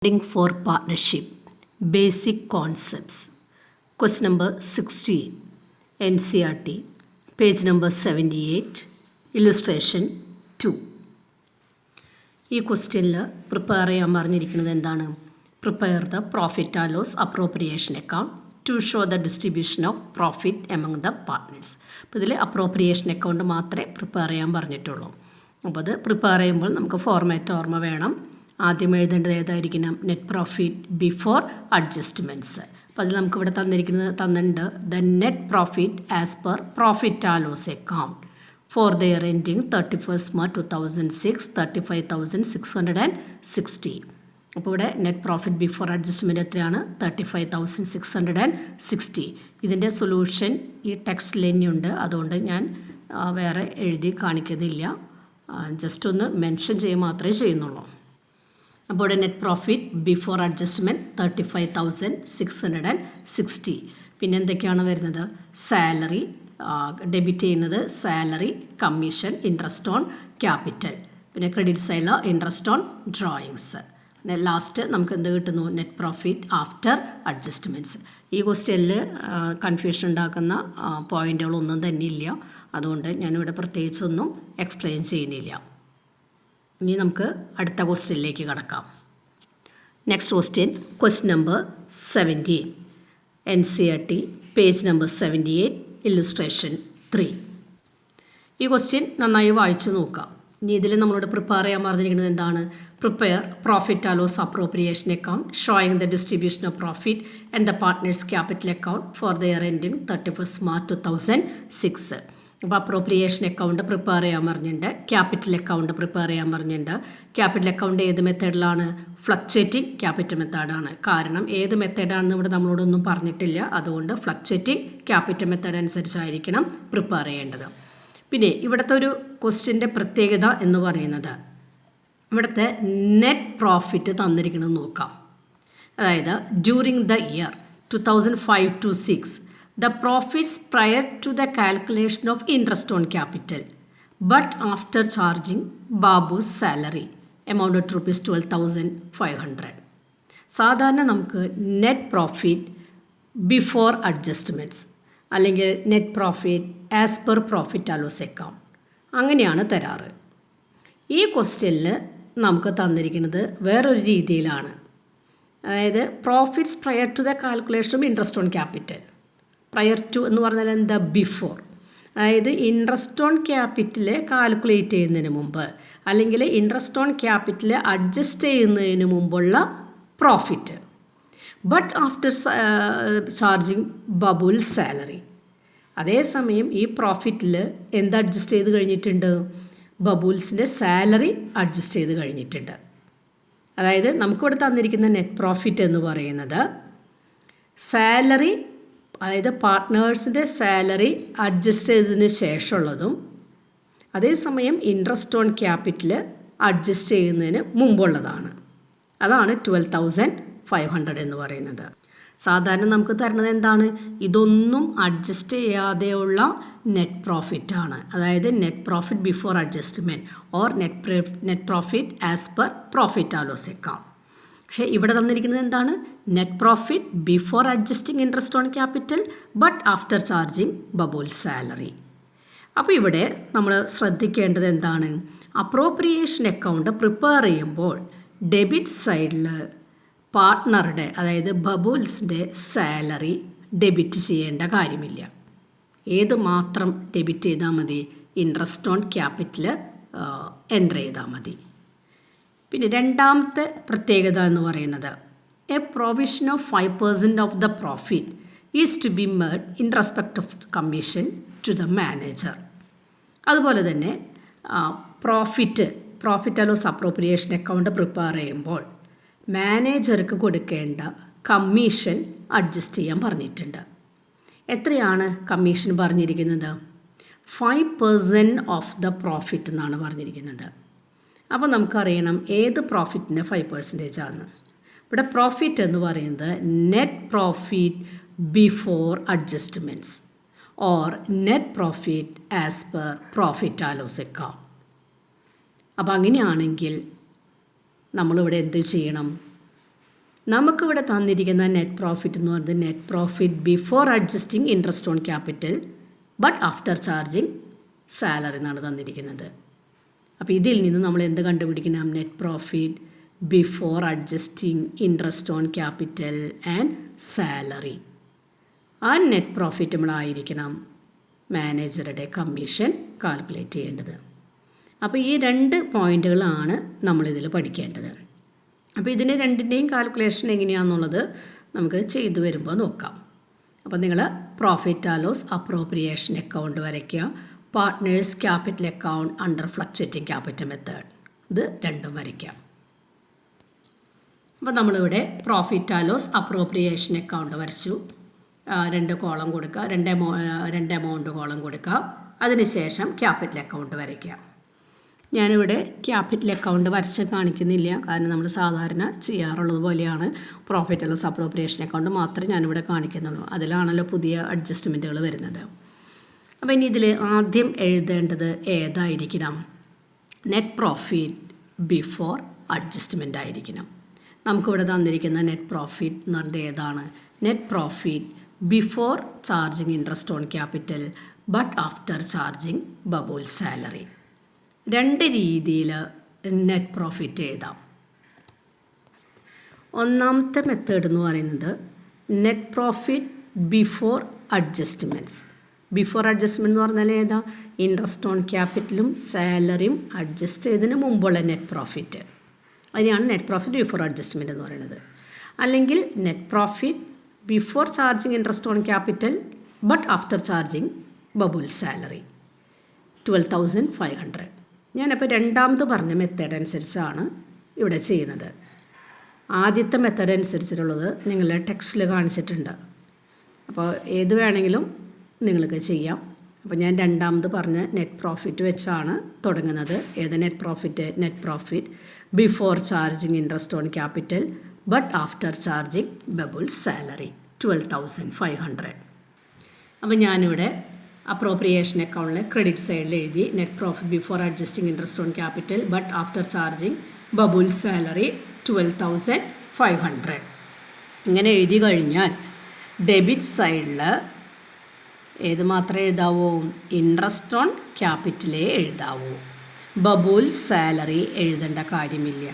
Funding for Partnership, Basic Concepts. Question number 16, NCERT, page number 78, illustration 2. ഈ ക്വസ്റ്റ്യനിൽ prepare ചെയ്യാൻ പറഞ്ഞിരിക്കുന്നത് എന്താണ്? Prepare the profit and loss appropriation account to show the distribution of profit among the partners. അപ്പോൾ ഇതിൽ appropriation account മാത്രമേ prepare ചെയ്യാൻ പറഞ്ഞിട്ടുള്ളൂ. അപ്പോൾ അത് പ്രിപ്പയർ ചെയ്യുമ്പോൾ നമുക്ക് ഫോർമാറ്റ് ഓർമ്മ വേണം. ആദ്യം എഴുതേണ്ടത് ഏതായിരിക്കണം? Net profit before adjustments. അപ്പോൾ അതിൽ നമുക്ക് ഇവിടെ തന്നിട്ടുണ്ട് the net profit as per profit and loss account for the year ending 31st March 2006 35,660. അപ്പോൾ ഇവിടെ നെറ്റ് പ്രോഫിറ്റ് ബിഫോർ അഡ്ജസ്റ്റ്മെൻറ്റ് എത്രയാണ്? 35,660. ഇതിൻ്റെ സൊല്യൂഷൻ ഈ ടെക്സ്റ്റിൽ തന്നെയുണ്ട്, അതുകൊണ്ട് ഞാൻ വേറെ എഴുതി കാണിക്കുന്നില്ല, ജസ്റ്റ് ഒന്ന് മെൻഷൻ ചെയ്യുക മാത്രമേ ചെയ്യുന്നുള്ളൂ. അപ്പോൾ ഇവിടെ നെറ്റ് പ്രോഫിറ്റ് ബിഫോർ അഡ്ജസ്റ്റ്മെൻറ്റ് 35,660. പിന്നെ എന്തൊക്കെയാണ് വരുന്നത്? സാലറി ഡെബിറ്റ് ചെയ്യുന്നത്, salary, commission, interest on capital, പിന്നെ ക്രെഡിറ്റ് സൈഡിൽ ഇൻട്രസ്റ്റ് ഓൺ ഡ്രോയിങ്സ്. പിന്നെ ലാസ്റ്റ് നമുക്ക് എന്ത് കിട്ടുന്നു? Net profit after adjustments. ഈ ക്വസ്റ്റ്യനിൽ കൺഫ്യൂഷൻ ഉണ്ടാക്കുന്ന പോയിൻ്റുകളൊന്നും തന്നെ ഇല്ല, അതുകൊണ്ട് ഞാനിവിടെ പ്രത്യേകിച്ചൊന്നും എക്സ്പ്ലെയിൻ ചെയ്യുന്നില്ല. ഇനി നമുക്ക് അടുത്ത ക്വസ്റ്റ്യനിലേക്ക് കടക്കാം. Next question number 17, NCERT, page number 78, illustration 3. ഈ ക്വസ്റ്റ്യൻ നന്നായി വായിച്ചു നോക്കാം. ഇനി ഇതിൽ നമ്മളോട് പ്രിപ്പയർ ചെയ്യാൻ പറഞ്ഞിരിക്കുന്നത് എന്താണ്? Prepare profit and loss appropriation account showing the distribution of profit and the partners capital account for the year ending 31st March 2006. അപ്പോൾ അപ്രോപ്രിയേഷൻ അക്കൗണ്ട് പ്രിപ്പയർ ചെയ്യാൻ പറഞ്ഞിട്ടുണ്ട്, ക്യാപിറ്റൽ അക്കൗണ്ട് പ്രിപ്പയർ ചെയ്യാൻ പറഞ്ഞിട്ടുണ്ട്. ക്യാപിറ്റൽ അക്കൗണ്ട് ഏത് മെത്തേഡിലാണ്? Fluctuating capital മെത്തേഡാണ്. കാരണം ഏത് മെത്തേഡാണെന്ന് ഇവിടെ നമ്മളോടൊന്നും പറഞ്ഞിട്ടില്ല, അതുകൊണ്ട് ഫ്ലക്ച്വേറ്റിംഗ് ക്യാപിറ്റൽ മെത്തേഡ് അനുസരിച്ചായിരിക്കണം പ്രിപ്പയർ ചെയ്യേണ്ടത്. പിന്നെ ഇവിടുത്തെ ഒരു ക്വസ്റ്റ്യൻ്റെ പ്രത്യേകത എന്ന് പറയുന്നത് ഇവിടുത്തെ നെറ്റ് പ്രോഫിറ്റ് തന്നിരിക്കുന്നത് നോക്കാം. അതായത് during the year 2005 to 6 the profits prior to the calculation of interest on capital but after charging Babu's salary amounted to rupees 12,500. സാധാരണ നമുക്ക് നെറ്റ് പ്രോഫിറ്റ് ബിഫോർ അഡ്ജസ്റ്റ്മെൻറ്റ്സ് അല്ലെങ്കിൽ net profit as per profit and loss account അങ്ങനെയാണ് തരാറ്. ഈ ക്വസ്റ്റ്യനിൽ നമുക്ക് തന്നിരിക്കുന്നത് വേറൊരു രീതിയിലാണ്. അതായത് profits prior to the calculation of interest on capital. Prior to എന്ന് പറഞ്ഞാൽ എന്താ? ബിഫോർ. അതായത് ഇൻട്രസ്റ്റ് ഓൺ ക്യാപിറ്റൽ കാൽക്കുലേറ്റ് ചെയ്യുന്നതിന് മുമ്പ് അല്ലെങ്കിൽ ഇൻട്രസ്റ്റ് ഓൺ ക്യാപിറ്റൽ അഡ്ജസ്റ്റ് ചെയ്യുന്നതിന് മുമ്പുള്ള profit. But after charging Babul salary. അതേസമയം ഈ പ്രോഫിറ്റിൽ എന്ത് അഡ്ജസ്റ്റ് ചെയ്ത് കഴിഞ്ഞിട്ടുണ്ട്? ബബുൽസിൻ്റെ സാലറി അഡ്ജസ്റ്റ് ചെയ്ത് കഴിഞ്ഞിട്ടുണ്ട്. അതായത് നമുക്കിവിടെ തന്നിരിക്കുന്ന നെറ്റ് പ്രോഫിറ്റ് എന്ന് പറയുന്നത് സാലറി, അതായത് പാർട്ട്നേഴ്സിൻ്റെ സാലറി അഡ്ജസ്റ്റ് ചെയ്തതിന് ശേഷമുള്ളതും അതേസമയം ഇൻട്രസ്റ്റ് ഓൺ ക്യാപിറ്റൽ അഡ്ജസ്റ്റ് ചെയ്യുന്നതിന് മുമ്പുള്ളതാണ്. അതാണ് 12,500 എന്ന് പറയുന്നത്. സാധാരണ നമുക്ക് തരുന്നത് എന്താണ്? ഇതൊന്നും അഡ്ജസ്റ്റ് ചെയ്യാതെയുള്ള നെറ്റ് പ്രോഫിറ്റ് ആണ്. അതായത് net profit before adjustment or net profit as per profit and loss account. പക്ഷേ ഇവിടെ തന്നിരിക്കുന്നത് എന്താണ്? Net profit before adjusting interest on capital but after charging Babul salary. അപ്പോൾ ഇവിടെ നമ്മൾ ശ്രദ്ധിക്കേണ്ടത് എന്താണ്? അപ്രോപ്രിയേഷൻ അക്കൗണ്ട് പ്രിപ്പയർ ചെയ്യുമ്പോൾ ഡെബിറ്റ് സൈഡിൽ പാർട്ട്ണറുടെ, അതായത് ബബുൽസിൻ്റെ സാലറി ഡെബിറ്റ് ചെയ്യേണ്ട കാര്യമില്ല. ഏത് മാത്രം ഡെബിറ്റ് ചെയ്താൽ മതി? ഇൻട്രസ്റ്റ് ഓൺ ക്യാപിറ്റൽ എൻ്റർ ചെയ്താൽ മതി. പിന്നെ രണ്ടാമത്തെ പ്രത്യേകത എന്ന് പറയുന്നത് a provision of 5% of the profit is to be made in respect of commission to the manager. അതുപോലെ തന്നെ profit and loss appropriation account prepare ചെയ്യുമ്പോൾ മാനേജർക്ക് കൊടുക്കേണ്ട കമ്മീഷൻ അഡ്ജസ്റ്റ് ചെയ്യാൻ പറഞ്ഞിട്ടുണ്ട്. എത്രയാണ് കമ്മീഷൻ പറഞ്ഞിരിക്കുന്നത്? 5% ഓഫ് ദ പ്രോഫിറ്റ് എന്നാണ് പറഞ്ഞിരിക്കുന്നത്. അപ്പോൾ നമുക്കറിയണം ഏത് പ്രോഫിറ്റിൻ്റെ 5% ആണ്. ഇവിടെ പ്രോഫിറ്റ് എന്ന് പറയുന്നത് net profit before adjustments or net profit as per profit and loss account. അപ്പോൾ അങ്ങനെയാണെങ്കിൽ നമ്മളിവിടെ എന്ത് ചെയ്യണം? നമുക്കിവിടെ തന്നിരിക്കുന്ന നെറ്റ് പ്രോഫിറ്റ് എന്ന് പറയുന്നത് net profit before adjusting interest on capital but after charging salary എന്നാണ് തന്നിരിക്കുന്നത്. അപ്പോൾ ഇതിൽ നിന്ന് നമ്മൾ എന്ത് കണ്ടുപിടിക്കണം? Net profit before adjusting interest on capital and salary. ആ നെറ്റ് പ്രോഫിറ്റ് നമ്മളായിരിക്കണം മാനേജറുടെ കമ്മീഷൻ കാൽക്കുലേറ്റ് ചെയ്യേണ്ടത്. അപ്പോൾ ഈ 2 പോയിന്റുകളാണ് നമ്മളിതിൽ പഠിക്കേണ്ടത്. അപ്പോൾ ഇതിന് രണ്ടിൻ്റെയും കാൽക്കുലേഷൻ എങ്ങനെയാണെന്നുള്ളത് നമുക്ക് ചെയ്തു വരുമ്പോൾ നോക്കാം. അപ്പോൾ നിങ്ങൾ profit and loss appropriation account വരയ്ക്കുക. Partners capital account under fluctuating capital method, ഇത് രണ്ടും വരയ്ക്കാം. അപ്പോൾ നമ്മളിവിടെ profit and loss appropriation account വരച്ചു. 2 കോളം കൊടുക്കുക, 2 എമൗണ്ട് കോളം കൊടുക്കുക. അതിനുശേഷം ക്യാപിറ്റൽ അക്കൗണ്ട് വരയ്ക്കുക. ഞാനിവിടെ ക്യാപിറ്റൽ അക്കൗണ്ട് വരച്ച് കാണിക്കുന്നില്ല, കാരണം നമ്മൾ സാധാരണ ചെയ്യാറുള്ളത് പോലെയാണ്. Profit and loss appropriation account മാത്രമേ ഞാനിവിടെ കാണിക്കുന്നുള്ളൂ. അതിലാണല്ലോ പുതിയ അഡ്ജസ്റ്റ്മെൻറ്റുകൾ വരുന്നത്. അപ്പോൾ ഇനി ഇതിൽ ആദ്യം എഴുതേണ്ടത് ഏതായിരിക്കണം? നെറ്റ് പ്രോഫിറ്റ് ബിഫോർ അഡ്ജസ്റ്റ്മെൻ്റ് ആയിരിക്കണം. നമുക്കിവിടെ തന്നിരിക്കുന്ന നെറ്റ് പ്രോഫിറ്റ് എന്ന് പറയുന്നത് ഏതാണ്? Net profit before charging interest on capital but after charging Babul salary. 2 രീതിയിൽ നെറ്റ് പ്രോഫിറ്റ് എഴുതാം. ഒന്നാമത്തെ മെത്തേഡ് എന്ന് പറയുന്നത് net profit before adjustments. Before adjustment എന്ന് പറഞ്ഞാൽ ഏതാ? ഇൻട്രസ്റ്റ് ഓൺ ക്യാപിറ്റലും സാലറിയും അഡ്ജസ്റ്റ് ചെയ്തതിന് മുമ്പുള്ള നെറ്റ് പ്രോഫിറ്റ്. അതിനാണ് നെറ്റ് പ്രോഫിറ്റ് ബിഫോർ അഡ്ജസ്റ്റ്മെൻറ്റ് എന്ന് പറയുന്നത്. അല്ലെങ്കിൽ net profit before charging interest on capital but after charging Babul salary 12,500. ഞാനപ്പോൾ രണ്ടാമത് പറഞ്ഞ മെത്തേഡ് അനുസരിച്ചാണ് ഇവിടെ ചെയ്യുന്നത്. ആദ്യത്തെ മെത്തേഡ് അനുസരിച്ചിട്ടുള്ളത് നിങ്ങളുടെ ടെക്സ്റ്റിൽ കാണിച്ചിട്ടുണ്ട്. അപ്പോൾ ഏത് വേണമെങ്കിലും നിങ്ങൾക്ക് ചെയ്യാം. അപ്പോൾ ഞാൻ രണ്ടാമത് പറഞ്ഞ നെറ്റ് പ്രോഫിറ്റ് വെച്ചാണ് തുടങ്ങുന്നത്. ഏത് net profit? Net profit before charging interest on capital but after charging Babul salary 12,500. അപ്പോൾ ഞാനിവിടെ അപ്രോപ്രിയേഷൻ അക്കൗണ്ടിലെ ക്രെഡിറ്റ് സൈഡിൽ എഴുതി net profit before adjusting interest on capital but after charging Babul salary 12,500. ഇങ്ങനെ എഴുതി കഴിഞ്ഞാൽ ഡെബിറ്റ് സൈഡിൽ ഏത് മാത്രമേ എഴുതാവൂ? ഇൻട്രസ്റ്റ് ഓൺ ക്യാപിറ്റലേ എഴുതാവൂ. ബബിൾ സാലറി എഴുതേണ്ട കാര്യമില്ല.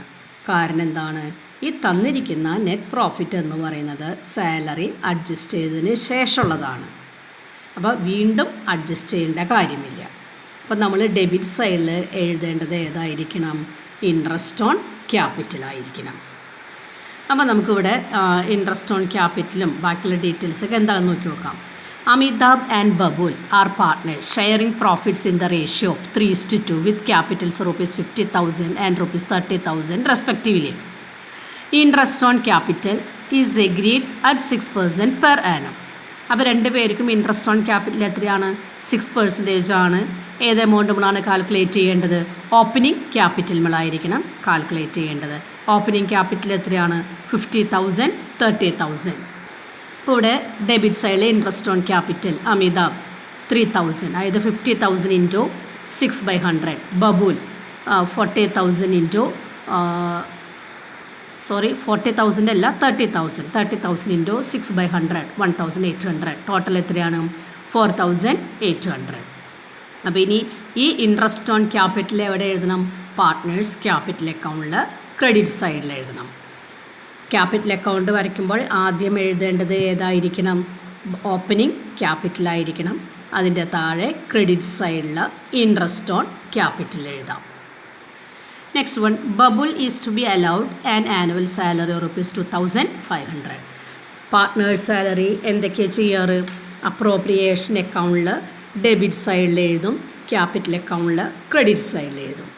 കാരണം എന്താണ്? ഈ തന്നിരിക്കുന്ന നെറ്റ് പ്രോഫിറ്റ് എന്ന് പറയുന്നത് സാലറി അഡ്ജസ്റ്റ് ചെയ്തതിന് ശേഷമുള്ളതാണ്. അപ്പോൾ വീണ്ടും അഡ്ജസ്റ്റ് ചെയ്യേണ്ട കാര്യമില്ല. അപ്പോൾ നമ്മൾ ഡെബിറ്റ് സൈഡിൽ എഴുതേണ്ടത് ഏതായിരിക്കണം? Interest on ക്യാപിറ്റലായിരിക്കണം. അപ്പോൾ നമുക്കിവിടെ ഇൻട്രസ്റ്റ് ഓൺ ക്യാപിറ്റലും ബാക്കിയുള്ള ഡീറ്റെയിൽസൊക്കെ എന്താണെന്ന് നോക്കി നോക്കാം. Amitabh and Babul are partners sharing profits in the ratio of 3:2 with capitals rupees 50,000 and rupees 30,000 respectively. Interest on capital is agreed at 6% per annum. അപ്പോൾ 2 പേർക്കും ഇൻട്രസ്റ്റ് ഓൺ ക്യാപിറ്റൽ എത്രയാണ്? 6% ആണ്. ഏത് എമൗണ്ട് നമ്മളാണ് കാൽക്കുലേറ്റ് ചെയ്യേണ്ടത്? ഓപ്പണിംഗ് ക്യാപിറ്റൽ നമ്മളായിരിക്കണം കാൽക്കുലേറ്റ് ചെയ്യേണ്ടത്. Opening capital എത്രയാണ്? 50,000, 30,000. ഇപ്പോൾ ഇവിടെ ഡെബിറ്റ് സൈഡിൽ ഇൻട്രസ്റ്റ് ഓൺ ക്യാപിറ്റൽ അമിതാഭ് 3,000, അതായത് 50,000 ഇൻറ്റു 6/100. ബബുൽ 40,000 ഇൻറ്റു 40,000 അല്ല 30,000 ഇൻറ്റു 6/100 1,800. ടോട്ടൽ എത്രയാണ്? 4,800. അപ്പോൾ ഇനി ഈ ഇൻട്രസ്റ്റ് ഓൺ ക്യാപിറ്റൽ എവിടെ എഴുതണം? പാർട്ട്നേഴ്സ് ക്യാപിറ്റൽ അക്കൗണ്ടിൽ ക്രെഡിറ്റ് സൈഡിൽ എഴുതണം. ക്യാപിറ്റൽ അക്കൗണ്ട് വരയ്ക്കുമ്പോൾ ആദ്യം എഴുതേണ്ടത് ഏതായിരിക്കണം? ഓപ്പണിംഗ് ക്യാപിറ്റലായിരിക്കണം. അതിൻ്റെ താഴെ ക്രെഡിറ്റ് സൈഡിൽ ഇൻട്രസ്റ്റ് ഓൺ ക്യാപിറ്റൽ എഴുതാം. Next one, Babul is to be allowed an annual salary of rupees 2,500. Partners salary എന്തൊക്കെയാണ് ചെയ്യാറ്? അപ്രോപ്രിയേഷൻ അക്കൗണ്ടിൽ ഡെബിറ്റ് സൈഡിൽ എഴുതും, ക്യാപിറ്റൽ അക്കൗണ്ടിൽ ക്രെഡിറ്റ് സൈഡിൽ എഴുതും.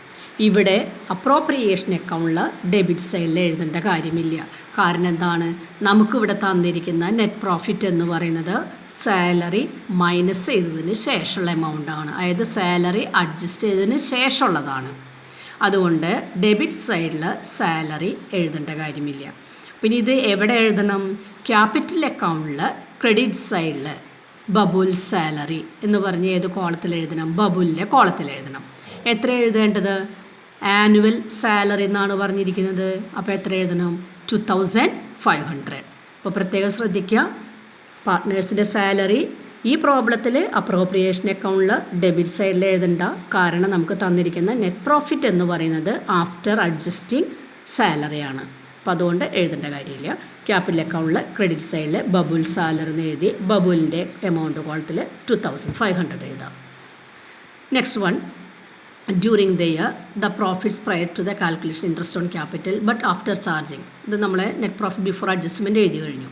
ഇവിടെ അപ്രോപ്രിയേഷൻ അക്കൗണ്ടിൽ ഡെബിറ്റ് സൈഡിൽ എഴുതേണ്ട കാര്യമില്ല. കാരണം എന്താണ്? നമുക്കിവിടെ തന്നിരിക്കുന്ന നെറ്റ് പ്രോഫിറ്റ് എന്ന് പറയുന്നത് സാലറി മൈനസ് ചെയ്തതിന് ശേഷമുള്ള എമൗണ്ടാണ്, അതായത് സാലറി അഡ്ജസ്റ്റ് ചെയ്തതിന് ശേഷമുള്ളതാണ്. അതുകൊണ്ട് ഡെബിറ്റ് സൈഡിൽ സാലറി എഴുതേണ്ട കാര്യമില്ല. പിന്നെ ഇത് എവിടെ എഴുതണം? ക്യാപിറ്റൽ അക്കൗണ്ടിൽ ക്രെഡിറ്റ് സൈഡിൽ ബബുൽ സാലറി എന്ന് പറഞ്ഞ് ഏത് കോളത്തിൽ എഴുതണം? ബബുലിൻ്റെ കോളത്തിൽ എഴുതണം. എത്ര എഴുതേണ്ടത്? ആനുവൽ സാലറി എന്നാണ് പറഞ്ഞിരിക്കുന്നത്. അപ്പോൾ എത്ര എഴുതണം? 500. അപ്പോൾ പ്രത്യേകം ശ്രദ്ധിക്കുക, പാർട്ട്നേഴ്സിൻ്റെ സാലറി ഈ പ്രോബ്ലത്തിൽ അപ്രോപ്രിയേഷൻ അക്കൗണ്ടിൽ ഡെബിറ്റ് സൈഡിൽ എഴുതണ്ട. കാരണം നമുക്ക് തന്നിരിക്കുന്ന നെറ്റ് പ്രോഫിറ്റ് എന്ന് പറയുന്നത് ആഫ്റ്റർ അഡ്ജസ്റ്റിംഗ് സാലറിയാണ്. അപ്പോൾ അതുകൊണ്ട് എഴുതേണ്ട കാര്യമില്ല. ക്യാപിറ്റൽ അക്കൗണ്ടിൽ ക്രെഡിറ്റ് സൈഡിൽ ബബുൽ സാലറി എന്ന് എഴുതി ബബുലിൻ്റെ എമൗണ്ട് കോളത്തിൽ 2500 എഴുതാം. Next one, during the year the profits prior to the calculation interest on capital but after charging. ഇത് നമ്മളെ നെറ്റ് പ്രോഫിറ്റ് ബിഫോർ അഡ്ജസ്റ്റ്മെൻറ്റ് എഴുതി കഴിഞ്ഞു.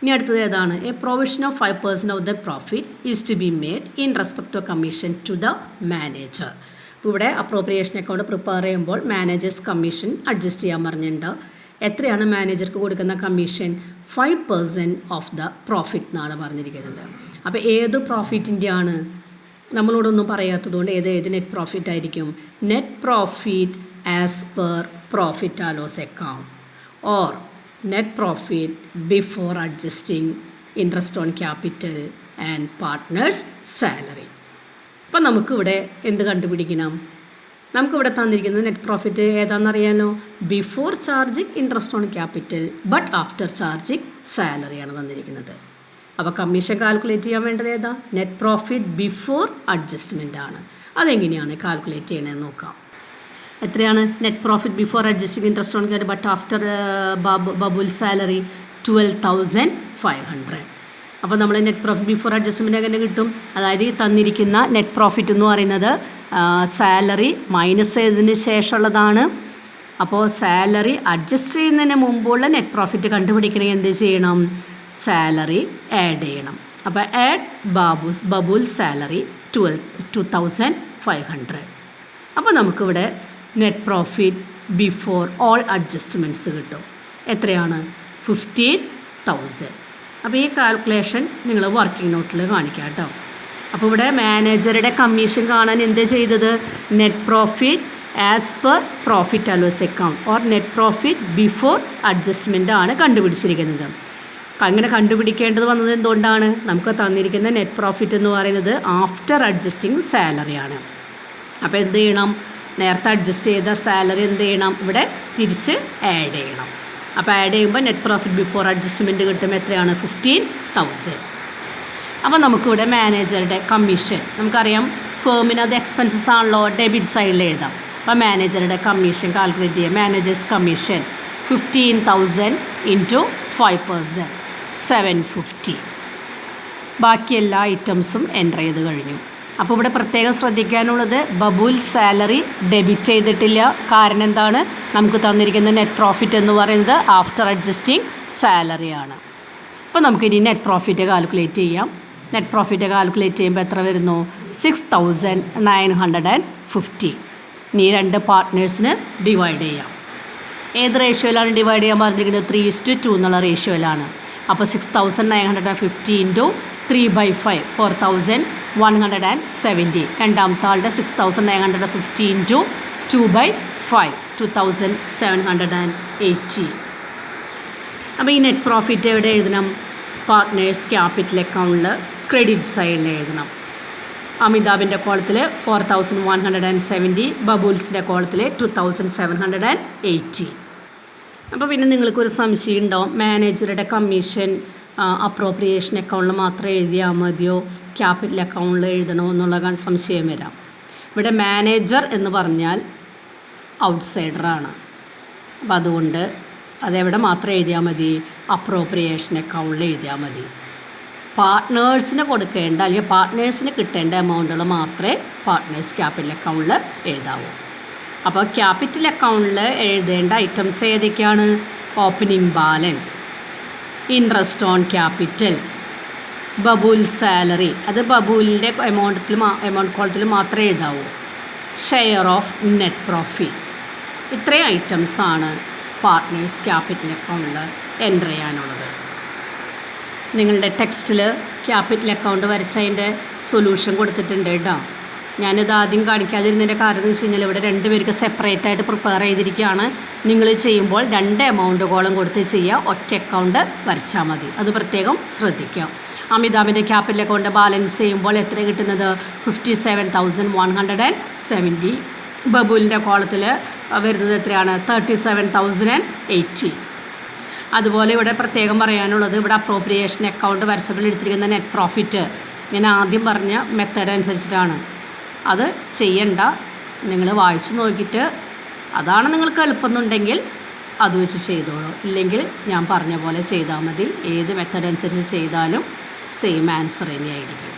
ഇനി അടുത്തത് ഏതാണ്? A provision of 5% of the profit is to be made in respect of commission to the manager. അപ്പോൾ ഇവിടെ appropriation account prepare ചെയ്യുമ്പോൾ മാനേജേഴ്സ് കമ്മീഷൻ അഡ്ജസ്റ്റ് ചെയ്യാൻ പറഞ്ഞിട്ടുണ്ട്. എത്രയാണ് മാനേജർക്ക് കൊടുക്കുന്ന കമ്മീഷൻ? 5% ഓഫ് ദ പ്രോഫിറ്റ് എന്നാണ് പറഞ്ഞിരിക്കുന്നത്. അപ്പോൾ ഏത് പ്രോഫിറ്റിൻ്റെയാണ്? നമ്മളോടൊന്നും പറയാത്തതുകൊണ്ട് ഏത് നെറ്റ് പ്രോഫിറ്റ് ആയിരിക്കും? Net profit as per profit and loss account or net profit before adjusting interest on capital and partners salary. അപ്പോൾ നമുക്കിവിടെ എന്ത് കണ്ടുപിടിക്കണം? നമുക്കിവിടെ തന്നിരിക്കുന്നത് നെറ്റ് പ്രോഫിറ്റ് ഏതാണെന്നറിയാലോ? Before charging interest on capital but after charging സാലറിയാണ് തന്നിരിക്കുന്നത്. അപ്പോൾ കമ്മീഷൻ കാൽക്കുലേറ്റ് ചെയ്യാൻ വേണ്ടത് ഏതാ? നെറ്റ് പ്രോഫിറ്റ് ബിഫോർ അഡ്ജസ്റ്റ്മെൻ്റ് ആണ്. അതെങ്ങനെയാണ് കാൽക്കുലേറ്റ് ചെയ്യണമെന്ന് നോക്കാം. എത്രയാണ് net profit before adjusting interest on capital but after Babul salary? 12,500. അപ്പോൾ നമ്മൾ നെറ്റ് പ്രോഫിറ്റ് ബിഫോർ അഡ്ജസ്റ്റ്മെൻറ്റ് എങ്ങനെ കിട്ടും? അതായത് ഈ തന്നിരിക്കുന്ന നെറ്റ് പ്രോഫിറ്റ് എന്ന് പറയുന്നത് സാലറി മൈനസ് ചെയ്തതിന് ശേഷമുള്ളതാണ്. അപ്പോൾ സാലറി അഡ്ജസ്റ്റ് ചെയ്യുന്നതിന് മുമ്പുള്ള നെറ്റ് പ്രോഫിറ്റ് കണ്ടുപിടിക്കണമെങ്കിൽ എന്ത് ചെയ്യണം? സാലറി ആഡ് ചെയ്യണം. അപ്പോൾ ആഡ് ബബുൽ സാലറി 2,500. അപ്പോൾ നമുക്കിവിടെ net profit before all adjustments കിട്ടും. എത്രയാണ്? 15,000. അപ്പോൾ ഈ കാൽക്കുലേഷൻ നിങ്ങൾ വർക്കിംഗ് നോട്ടിൽ കാണിക്കാം കേട്ടോ. അപ്പോൾ ഇവിടെ മാനേജറുടെ കമ്മീഷൻ കാണാൻ എന്ത് ചെയ്തത്? Net profit as per profit and loss account or net profit before adjustment ആണ് കണ്ടുപിടിച്ചിരിക്കുന്നത്. അങ്ങനെ കണ്ടുപിടിക്കേണ്ടത് വന്നത് എന്തുകൊണ്ടാണ്? നമുക്ക് തന്നിരിക്കുന്ന നെറ്റ് പ്രോഫിറ്റ് എന്ന് പറയുന്നത് ആഫ്റ്റർ അഡ്ജസ്റ്റിംഗ് സാലറിയാണ്. അപ്പോൾ എന്ത് ചെയ്യണം? നേരത്തെ അഡ്ജസ്റ്റ് ചെയ്ത സാലറി എന്ത് ചെയ്യണം? ഇവിടെ തിരിച്ച് ആഡ് ചെയ്യണം. അപ്പോൾ ആഡ് ചെയ്യുമ്പോൾ നെറ്റ് പ്രോഫിറ്റ് ബിഫോർ അഡ്ജസ്റ്റ്മെൻറ്റ് കിട്ടും. എത്രയാണ്? 15,000. അപ്പോൾ നമുക്കിവിടെ മാനേജറുടെ കമ്മീഷൻ നമുക്കറിയാം, ഫേമിന് അത് എക്സ്പെൻസസ് ആണല്ലോ, ഡെബിറ്റ് സൈഡിൽ എഴുതാം. അപ്പോൾ മാനേജറുടെ കമ്മീഷൻ കാൽക്കുലേറ്റ് ചെയ്യുക. Managers commission 15,000 into 5%, 750. ബാക്കി എല്ലാ ഐറ്റംസും എൻ്റർ ചെയ്ത് കഴിഞ്ഞു. അപ്പോൾ ഇവിടെ പ്രത്യേകം ശ്രദ്ധിക്കാനുള്ളത് ബബുൽ സാലറി ഡെബിറ്റ് ചെയ്തിട്ടില്ല. കാരണം എന്താണ്? നമുക്ക് തന്നിരിക്കുന്ന നെറ്റ് പ്രോഫിറ്റ് എന്ന് പറയുന്നത് ആഫ്റ്റർ അഡ്ജസ്റ്റിംഗ് സാലറിയാണ്. അപ്പോൾ നമുക്കിനി നെറ്റ് പ്രോഫിറ്റ് കാൽക്കുലേറ്റ് ചെയ്യാം. നെറ്റ് പ്രോഫിറ്റ് കാൽക്കുലേറ്റ് ചെയ്യുമ്പോൾ എത്ര വരുന്നു? 6,950. ഇനി രണ്ട് പാർട്ട്നേഴ്സിന് ഡിവൈഡ് ചെയ്യാം. ഏത് റേഷ്യോയിലാണ് ഡിവൈഡ് ചെയ്യാൻ പറഞ്ഞിരിക്കുന്നത്? 3:2 എന്നുള്ള റേഷ്യോയിലാണ്. അപ്പോൾ 6,950 ഇൻറ്റു 3/5 4,170. രണ്ടാമത്തെ ആളുടെ 6,950 ഇൻറ്റു 2/5 2,780. അപ്പോൾ ഈ നെറ്റ് പ്രോഫിറ്റ് എവിടെ എഴുതണം? പാർട്ട്നേഴ്സ് ക്യാപിറ്റൽ അക്കൗണ്ടിൽ ക്രെഡിറ്റ് സൈഡിൽ എഴുതണം. അമിതാഭിൻ്റെ കോളത്തിൽ 4,170, ബബുൽസിൻ്റെ കോളത്തിൽ 2,780. അപ്പോൾ പിന്നെ നിങ്ങൾക്കൊരു സംശയം ഉണ്ടാവും, മാനേജറുടെ കമ്മീഷൻ അപ്രോപ്രിയേഷൻ അക്കൗണ്ടിൽ മാത്രം എഴുതിയാൽ മതിയോ, ക്യാപിറ്റൽ അക്കൗണ്ടിൽ എഴുതണോ എന്നുള്ള സംശയം വരാം. ഇവിടെ മാനേജർ എന്ന് പറഞ്ഞാൽ ഔട്ട്സൈഡറാണ്. അപ്പോൾ അതുകൊണ്ട് അതെവിടെ മാത്രം എഴുതിയാൽ മതി? അപ്രോപ്രിയേഷൻ അക്കൗണ്ടിൽ എഴുതിയാൽ മതി. പാർട്ട്നേഴ്സിന് കൊടുക്കേണ്ട അല്ലെങ്കിൽ പാർട്ട്നേഴ്സിന് കിട്ടേണ്ട എമൗണ്ടുകൾ മാത്രമേ പാർട്ട്നേഴ്സ് ക്യാപിറ്റൽ അക്കൗണ്ടിൽ എഴുതാവൂ. അപ്പോൾ ക്യാപിറ്റൽ അക്കൗണ്ടിൽ എഴുതേണ്ട ഐറ്റംസ് ഏതൊക്കെയാണ്? Opening balance, interest on capital, Babul salary, അത് ബബുലിൻ്റെ എമൗണ്ട് കോളത്തിൽ മാത്രമേ എഴുതാവൂ, ഷെയർ ഓഫ് നെറ്റ് പ്രോഫിറ്റ്. ഇത്രയും ഐറ്റംസാണ് പാർട്ട്നേഴ്സ് ക്യാപിറ്റൽ അക്കൗണ്ടിൽ എൻ്റർ ചെയ്യാനുള്ളത്. നിങ്ങളുടെ ടെക്സ്റ്റിൽ ക്യാപിറ്റൽ അക്കൗണ്ട് വരച്ചതിൻ്റെ സൊല്യൂഷൻ കൊടുത്തിട്ടുണ്ട് കേട്ടോ. ഞാനിത് ആദ്യം കാണിക്കാതിരുന്നതിൻ്റെ കാരണം എന്ന് വെച്ച് കഴിഞ്ഞാൽ ഇവിടെ രണ്ട് പേർക്ക് സെപ്പറേറ്റ് ആയിട്ട് പ്രിപ്പയർ ചെയ്തിരിക്കുകയാണ്. നിങ്ങൾ ചെയ്യുമ്പോൾ രണ്ട് എമൗണ്ട് കോളം കൊടുത്ത് ചെയ്യുക, ഒറ്റ അക്കൗണ്ട് വരച്ചാൽ മതി. അത് പ്രത്യേകം ശ്രദ്ധിക്കുക. അമിതാഭിൻ്റെ ക്യാപിറ്റൽ അക്കൗണ്ട് ബാലൻസ് ചെയ്യുമ്പോൾ എത്ര കിട്ടുന്നത്? 57,170. ബബുലിൻ്റെ കോളത്തിൽ വരുന്നത് എത്രയാണ്? 37,080. അതുപോലെ ഇവിടെ പ്രത്യേകം പറയാനുള്ളത് ഇവിടെ അപ്രോപ്രിയേഷൻ അക്കൗണ്ട് വരച്ചപ്പോൾ എടുത്തിരിക്കുന്ന നെറ്റ് പ്രോഫിറ്റ് ഞാൻ ആദ്യം പറഞ്ഞ മെത്തേഡ് അനുസരിച്ചിട്ടാണ്. അത് ചെയ്യണ്ട, നിങ്ങൾ വായിച്ചു നോക്കിയിട്ട് അതാണ് നിങ്ങൾക്ക് എളുപ്പമെന്നുണ്ടെങ്കിൽ അത് വെച്ച് ചെയ്തോളൂ. ഇല്ലെങ്കിൽ ഞാൻ പറഞ്ഞ പോലെ ചെയ്താൽ മതി. ഏത് മെത്തേഡ് അനുസരിച്ച് ചെയ്താലും സെയിം ആൻസർ തന്നെയായിരിക്കും.